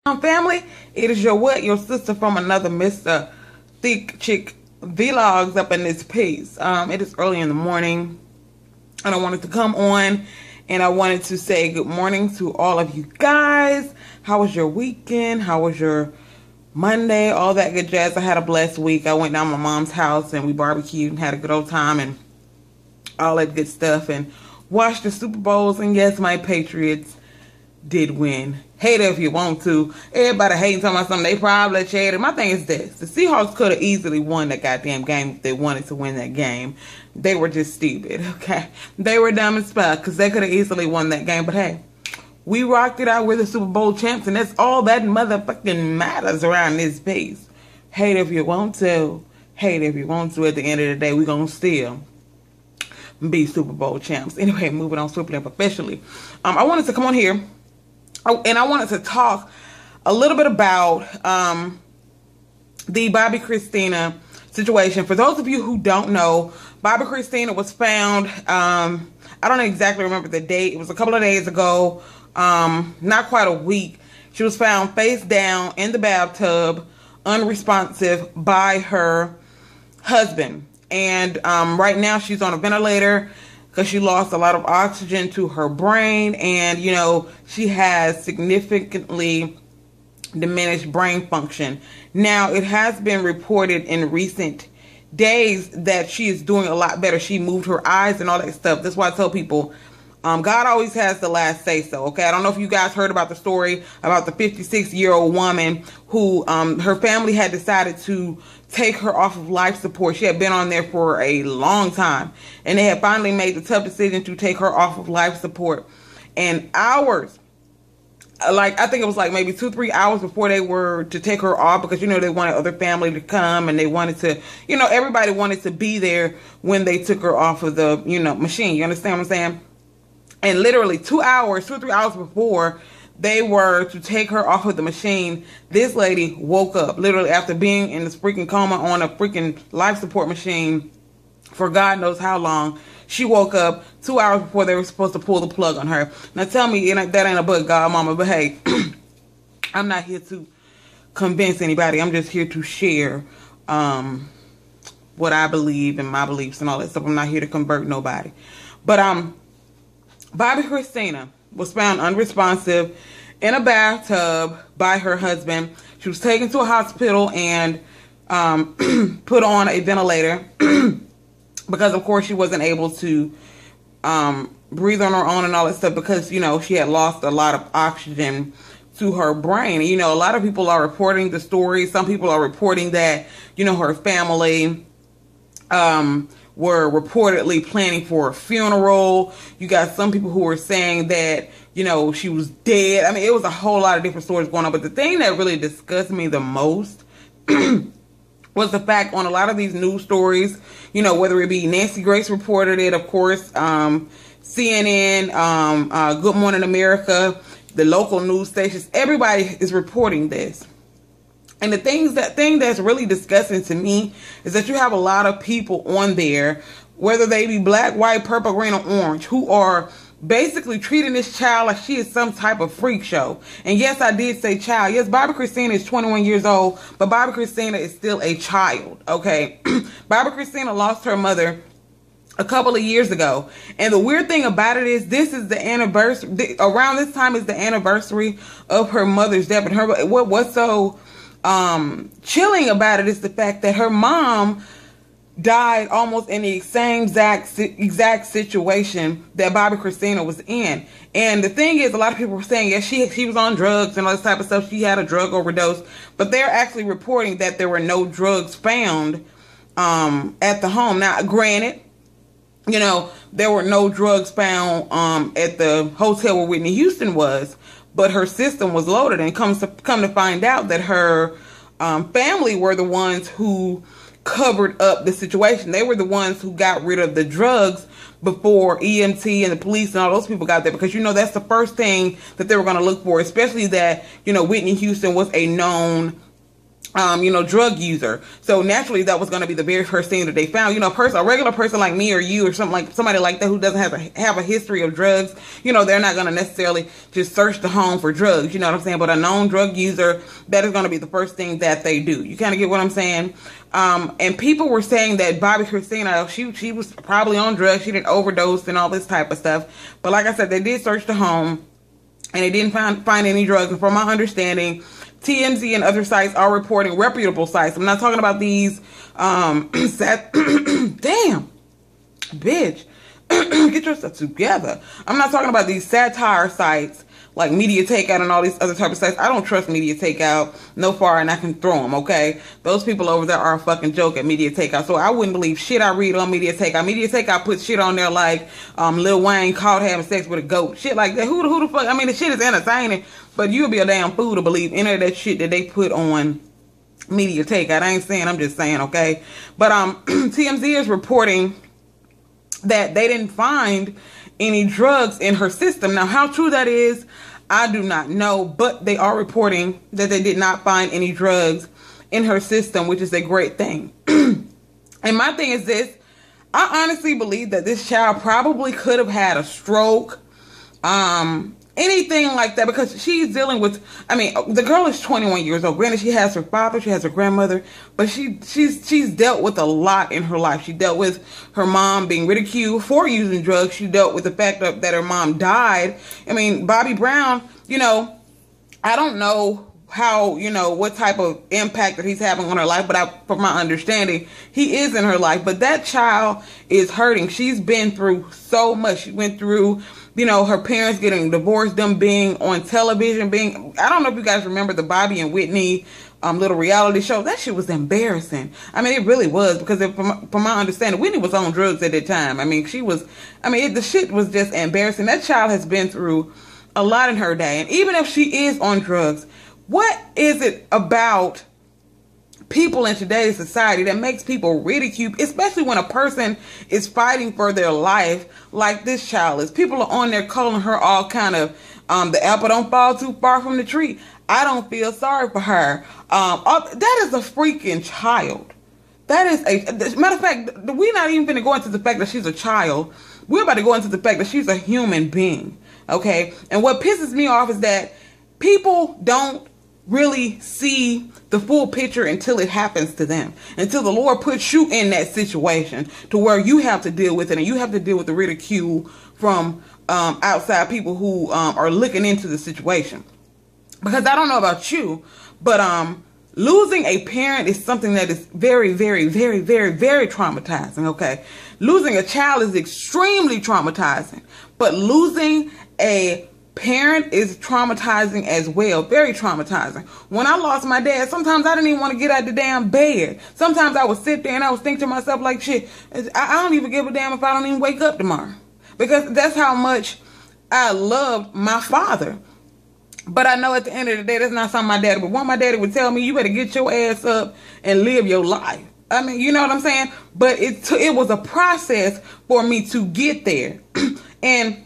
Family, it is your sister from another Mr. ThickChickVlogs up in this piece. It is early in the morning and I wanted to come on and I wanted to say good morning to all of you guys. How was your weekend? How was your Monday? All that good jazz. I had a blessed week. I went down to my mom's house and we barbecued and had a good old time and all that good stuff and watched the Super Bowls, and yes, my Patriots did win. Hate it if you want to. Everybody hating, talking about something they probably shaded. My thing is this: the Seahawks could have easily won that goddamn game if they wanted to win that game. They were just stupid, okay? They were dumb as fuck because they could have easily won that game. But hey, we rocked it out. We're the Super Bowl champs, and that's all that motherfucking matters around this piece. Hate if you want to. Hate if you want to. At the end of the day, we're going to still be Super Bowl champs. Anyway, moving on swiftly and professionally. I wanted to come on here and I wanted to talk a little bit about the Bobbi Kristina situation. For those of you who don't know, Bobbi Kristina was found, I don't exactly remember the date. It was a couple of days ago, not quite a week. She was found face down in the bathtub, unresponsive by her husband. And right now she's on a ventilator because she lost a lot of oxygen to her brain, and you know, she has significantly diminished brain function. Now, it has been reported in recent days that she is doing a lot better. She moved her eyes and all that stuff. That's why I tell people, God always has the last say so, okay? I don't know if you guys heard about the story about the 56-year-old woman who her family had decided to take her off of life support. She had been on there for a long time, and they had finally made the tough decision to take her off of life support. And hours, like I think it was like maybe 2-3 hours before they were to take her off, because you know they wanted other family to come and they wanted to, you know, everybody wanted to be there when they took her off of the, you know, machine. You understand what I'm saying? And literally 2 or 3 hours before they were to take her off of the machine, this lady woke up, literally after being in this freaking coma on a freaking life support machine for God knows how long. She woke up 2 hours before they were supposed to pull the plug on her. Now tell me that ain't a but God, mama, but hey, I'm not here to convince anybody. I'm just here to share what I believe and my beliefs and all that stuff. I'm not here to convert nobody. But Bobbi Kristina was found unresponsive in a bathtub by her husband. She was taken to a hospital and put on a ventilator because, of course, she wasn't able to breathe on her own and all that stuff because, you know, she had lost a lot of oxygen to her brain. And, you know, a lot of people are reporting the story. Some people are reporting that, you know, her family were reportedly planning for a funeral. You got some people who were saying that, you know, she was dead. I mean, it was a whole lot of different stories going on. But the thing that really disgusted me the most was the fact on a lot of these news stories, you know, whether it be Nancy Grace reported it, of course, CNN, Good Morning America, the local news stations, everybody is reporting this. And the thing that's really disgusting to me is that you have a lot of people on there, whether they be black, white, purple, green, or orange, who are basically treating this child like she is some type of freak show. And yes, I did say child. Yes, Bobbi Kristina is 21 years old, but Bobbi Kristina is still a child, okay? Bobbi Kristina lost her mother a couple of years ago. And the weird thing about it is this is the anniversary, around this time is the anniversary of her mother's death. And what's so chilling about it is the fact that her mom died almost in the same exact situation that Bobbi Kristina was in. And the thing is, a lot of people were saying, yes, she was on drugs and all this type of stuff. She had a drug overdose, but they're actually reporting that there were no drugs found at the home. Now, granted, you know, there were no drugs found at the hotel where Whitney Houston was, but her system was loaded. And come to find out that her family were the ones who covered up the situation. They were the ones who got rid of the drugs before EMT and the police and all those people got there, because, you know, that's the first thing that they were going to look for, especially that, you know, Whitney Houston was a known drug user. So naturally that was going to be the very first thing that they found. A regular person like me or you or somebody like that who doesn't have a history of drugs, they're not going to necessarily just search the home for drugs, you know what I'm saying? But a known drug user, that is going to be the first thing that they do. You kind of get what I'm saying? And people were saying that Bobbi Kristina, she was probably on drugs, she didn't overdose and all this type of stuff. But like I said, they did search the home and they didn't find any drugs. And from my understanding, TMZ and other sites are reporting, reputable sites. I'm not talking about these, damn, bitch, get yourself together. I'm not talking about these satire sites like Media Takeout and all these other type of sites. I don't trust Media Takeout no far, and I can throw them, okay? Those people over there are a fucking joke at Media Takeout. So I wouldn't believe shit I read on Media Takeout. Media Takeout puts shit on there like Lil Wayne caught having sex with a goat. Shit like that. Who the fuck? I mean, the shit is entertaining, but you'll be a damn fool to believe any of that shit that they put on Media Takeout. I ain't saying, I'm just saying, okay? But TMZ is reporting that they didn't find any drugs in her system. Now, how true that is, I do not know, but they are reporting that they did not find any drugs in her system, which is a great thing. And my thing is this, I honestly believe that this child probably could have had a stroke, anything like that, because she's dealing with, I mean, the girl is 21 years old. Granted, she has her father, she has her grandmother, but she's dealt with a lot in her life. She dealt with her mom being ridiculed for using drugs. She dealt with the fact that her mom died. I mean, Bobby Brown, I don't know how, what type of impact that he's having on her life, but from my understanding, he is in her life. But that child is hurting. She's been through so much. She went through, her parents getting divorced, them being on television, I don't know if you guys remember the Bobby and Whitney little reality show. That shit was embarrassing. I mean, it really was, because from my understanding, Whitney was on drugs at that time. I mean, the shit was just embarrassing. That child has been through a lot in her day. And even if she is on drugs, what is it about people in today's society that makes people ridicule, especially when a person is fighting for their life like this child is? People are on there calling her all kind of, the apple don't fall too far from the tree. I don't feel sorry for her. That is a freaking child. That is matter of fact, we're not even going to go into the fact that she's a child. We're about to go into the fact that she's a human being. Okay. And what pisses me off is that people don't really see the full picture until it happens to them, until the Lord puts you in that situation to where you have to deal with it, and you have to deal with the ridicule from outside people who are looking into the situation. Because I don't know about you, but losing a parent is something that is very, very, very, very, very traumatizing. Okay, losing a child is extremely traumatizing, but losing a parent is traumatizing as well. Very traumatizing. When I lost my dad, sometimes I didn't even want to get out of the damn bed. Sometimes I would sit there and I would think to myself like, shit, I don't even give a damn if I don't even wake up tomorrow. Because that's how much I loved my father. But I know at the end of the day, that's not something my daddy would want. My daddy would tell me, you better get your ass up and live your life. I mean, you know what I'm saying? But it was a process for me to get there. And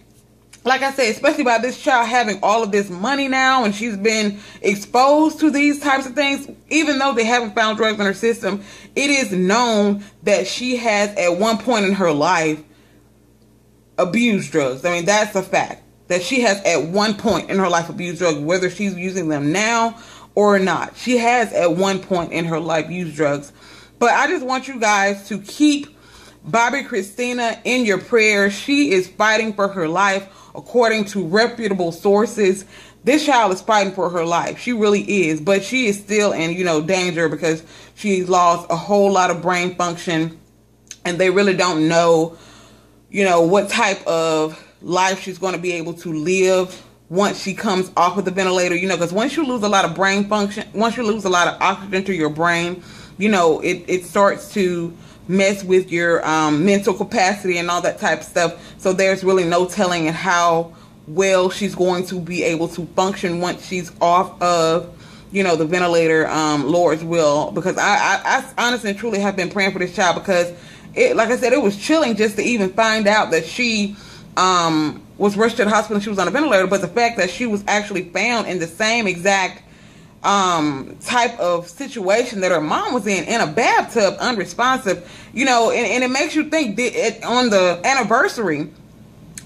like I said, especially by this child having all of this money now, and she's been exposed to these types of things, even though they haven't found drugs in her system, it is known that she has at one point in her life abused drugs. I mean, that's a fact. That she has at one point in her life abused drugs, whether she's using them now or not. She has at one point in her life used drugs. But I just want you guys to keep Bobbi Kristina in your prayers. She is fighting for her life. According to reputable sources, this child is fighting for her life. She really is. But she is still in, danger because she's lost a whole lot of brain function. And they really don't know, what type of life she's going to be able to live once she comes off of the ventilator. Because once you lose a lot of brain function, once you lose a lot of oxygen to your brain, it starts to mess with your mental capacity and all that type of stuff. So there's really no telling how well she's going to be able to function once she's off of, the ventilator, Lord's will. Because I honestly and truly have been praying for this child, because like I said, it was chilling just to even find out that she was rushed to the hospital and she was on a ventilator. But the fact that she was actually found in the same exact type of situation that her mom was in a bathtub, unresponsive, you know, and it makes you think on the anniversary,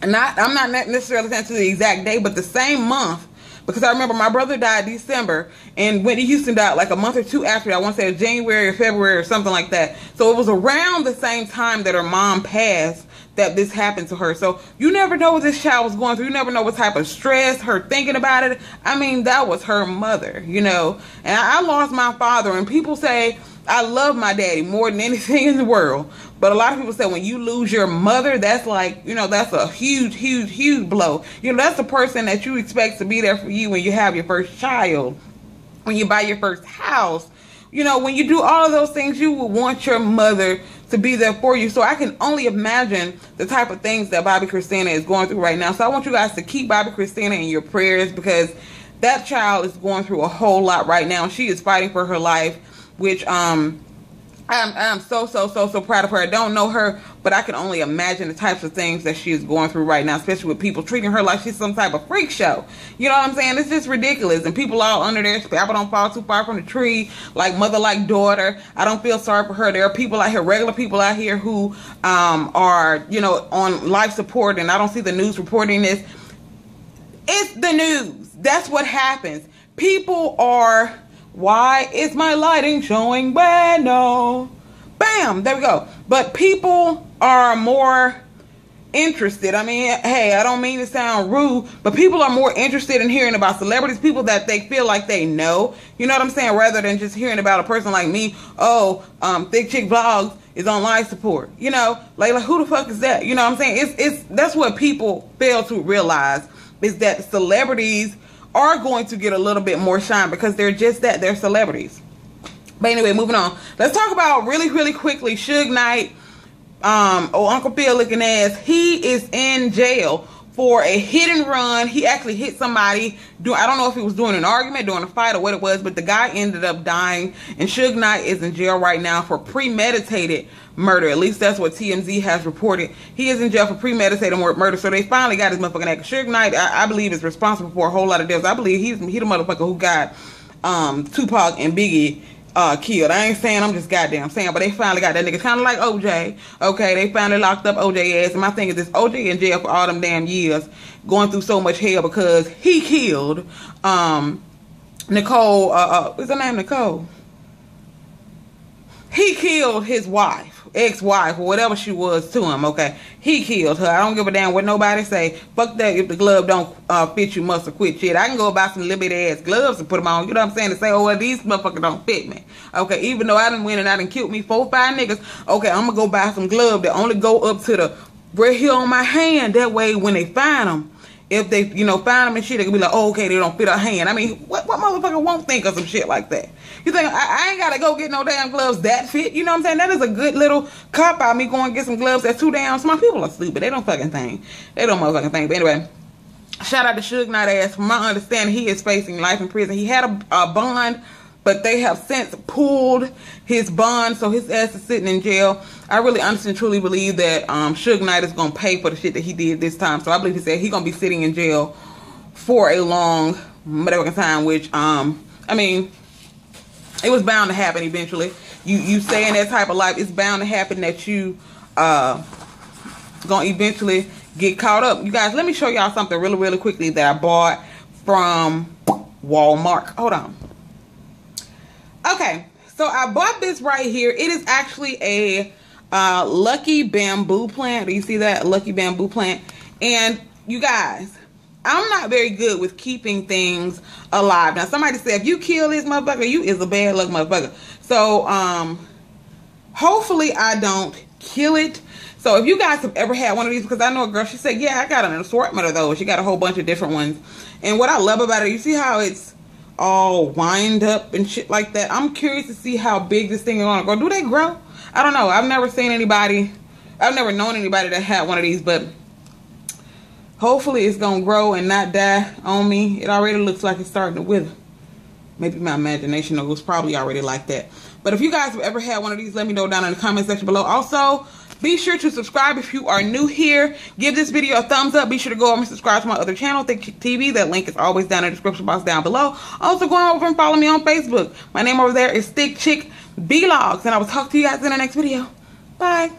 I'm not necessarily saying to the exact day, but the same month, because I remember my brother died December and Whitney Houston died like a month or two after. I want to say January or February or something like that. So it was around the same time that her mom passed that this happened to her. So you never know what this child was going through. You never know what type of stress, her thinking about it. I mean, that was her mother, you know. And I lost my father, and people say I love my daddy more than anything in the world. But a lot of people say when you lose your mother, that's like, you know, that's a huge, huge, huge blow. You know, that's the person that you expect to be there for you when you have your first child, when you buy your first house. You know, when you do all of those things, you would want your mother to be there for you. So I can only imagine the type of things that Bobbi Kristina is going through right now. So I want you guys to keep Bobbi Kristina in your prayers, because that child is going through a whole lot right now. She is fighting for her life, which I'm so proud of her. I don't know her, but I can only imagine the types of things that she is going through right now, especially with people treating her like she's some type of freak show. You know what I'm saying? It's just ridiculous. And people all under there, apple don't fall too far from the tree, like mother like daughter. I don't feel sorry for her. There are people out here, regular people out here who are, you know, on life support, and I don't see the news reporting this. It's the news. That's what happens. People are... Why is my lighting showing bad? No. Bam! There we go. But people are more interested. I mean, hey, I don't mean to sound rude, but people are more interested in hearing about celebrities, people that they feel like they know. You know what I'm saying? Rather than just hearing about a person like me. Oh, ThickChickVlogs is on life support. You know, like who the fuck is that? You know what I'm saying? It's that's what people fail to realize, is that celebrities are going to get a little bit more shine because they're just that. They're celebrities. But anyway, moving on. Let's talk about really quickly Suge Knight. Uncle Phil looking ass. He is in jail for a hit and run. He actually hit somebody. I don't know if he was doing an argument, doing a fight, or what it was, but the guy ended up dying. And Suge Knight is in jail right now for premeditated murder. At least that's what TMZ has reported. He is in jail for premeditated murder. So they finally got his motherfucking act. Suge Knight, I believe, is responsible for a whole lot of deaths. I believe he the motherfucker who got Tupac and Biggie killed. I ain't saying, I'm just goddamn saying, but they finally got that nigga, kind of like OJ. Okay, they finally locked up OJ ass. And my thing is this: OJ in jail for all them damn years, going through so much hell because he killed Nicole. What's her name? Nicole. He killed his wife, ex-wife, or whatever she was to him, okay? He killed her. I don't give a damn what nobody say. Fuck that if the glove don't fit, you must have quit shit. I can go buy some little bitty ass gloves and put them on, you know what I'm saying, to say, oh, well, these motherfuckers don't fit me. Okay, even though I done went and I done killed me 4 or 5 niggas, okay, I'm gonna go buy some gloves that only go up to the right here on my hand. That way, when they find them, if they, you know, find them and shit, they can be like, oh, okay, they don't fit her hand. I mean, what motherfucker won't think of some shit like that? You think I ain't gotta go get no damn gloves that fit? You know what I'm saying? That is a good little cop out, me going to get some gloves that's too damn small. People are stupid. They don't fucking think. They don't motherfucking think. But anyway, shout out to Suge Knight ass. From my understanding, he is facing life in prison. He had a bond, but they have since pulled his bond, so his ass is sitting in jail. I really honestly and truly believe that Suge Knight is going to pay for the shit that he did this time. So I believe he said he's going to be sitting in jail for a long motherfucking time, which, I mean, it was bound to happen eventually. You stay in that type of life, it's bound to happen that you going to eventually get caught up. You guys, let me show y'all something really quickly that I bought from Walmart. Hold on. Okay, so I bought this right here. It is actually a lucky bamboo plant. Do you see that? Lucky bamboo plant. And you guys, I'm not very good with keeping things alive. Now, somebody said, if you kill this motherfucker, you is a bad luck motherfucker. So, hopefully I don't kill it. So, if you guys have ever had one of these, because I know a girl, she said, yeah, I got an assortment of those. She got a whole bunch of different ones. And what I love about it, you see how it's all wind up and shit like that? I'm curious to see how big this thing is going to grow. Do they grow? I don't know. I've never seen anybody, I've never known anybody that had one of these, but hopefully it's going to grow and not die on me. It already looks like it's starting to wither. Maybe my imagination was probably already like that. But if you guys have ever had one of these, let me know down in the comment section below. Also, Be sure to subscribe if you are new here. Give this video a thumbs up. Be sure to go over and subscribe to my other channel, ThickChick TV. That link is always down in the description box down below. Also, go over and follow me on Facebook. My name over there is ThickChickVlogs, and I will talk to you guys in the next video. Bye.